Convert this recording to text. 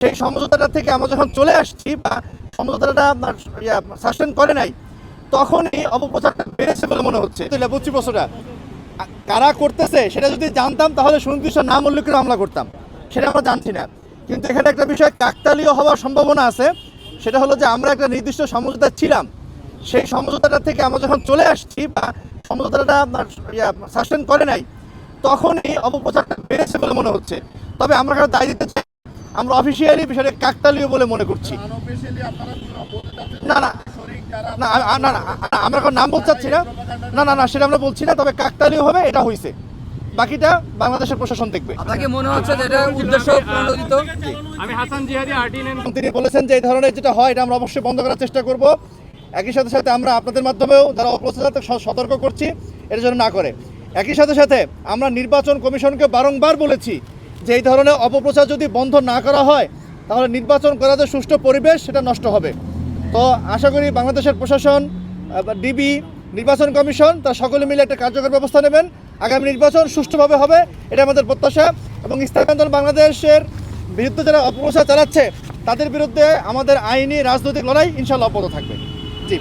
সেই সমঝোতাটা থেকে আমরা যখন চলে আসছি বা সমঝোতাটা সাসপেন্ড করে নাই, তখনই অপপ্রচারটা বেড়েছে বলে মনে হচ্ছে। বুঝছি প্রশ্নটা কারা করতেছে সেটা যদি জানতাম তাহলে সুনির্দিষ্ট নাম উল্লেখ করে হামলা করতাম, সেটা আমরা জানছি না। কিন্তু এখানে একটা বিষয় কাকতালীয় হওয়ার সম্ভাবনা আছে, সেটা হলো যে আমরা একটা নির্দিষ্ট সমঝোতা ছিলাম, সেই সমঝোতাটা থেকে আমরা যখন চলে আসছি বা সমঝোতাটা সাসপেন্ড করে নাই, তখনই অপপ্রচারটা বেড়েছে বলে মনে হচ্ছে। তবে আমরা কারো দায় দিতে চাই, আমরা অফিসিয়ালি বিষয়টা কাকতালীয় বলে মনে করছি। না না না না না, আমরা কোনো নাম বলতে চাচ্ছি না, না না না সেটা আমরা বলছি না। তবে কাকতালীয় হবে এটা হয়েছে, বাকিটা বাংলাদেশের প্রশাসন দেখবে। আপনাকে মনে হচ্ছে যে এটা উদ্দেশ্য প্রণোদিত? আমি হাসান জিহাদি RT9। তিনি বলেছেন যে এই ধরনের যেটা হয় এটা আমরা অবশ্যই বন্ধ করার চেষ্টা করব। একই সাথে সাথে আমরা আপনাদের মাধ্যমেও যারা অপপ্রচার সতর্ক করছি এটা যেন না করে। একই সাথে সাথে আমরা নির্বাচন কমিশনকে বারংবার বলেছি যে এই ধরনের অপপ্রচার যদি বন্ধ না করা হয় তাহলে নির্বাচন করার যে সুষ্ঠু পরিবেশ সেটা নষ্ট হবে। তো আশা করি বাংলাদেশের প্রশাসন, ডিবি, নির্বাচন কমিশন তারা সকলে মিলে একটা কার্যকর ব্যবস্থা নেবেন। আগামী নির্বাচন সুষ্ঠুভাবে হবে, এটা আমাদের প্রত্যাশা। এবং ইসলামী আন্দোলন বাংলাদেশের বিরুদ্ধে যারা অপপ্রচার চালাচ্ছে তাদের বিরুদ্ধে আমাদের আইনি রাজনৈতিক লড়াই ইনশাআল্লাহ অব্যাহত থাকবে।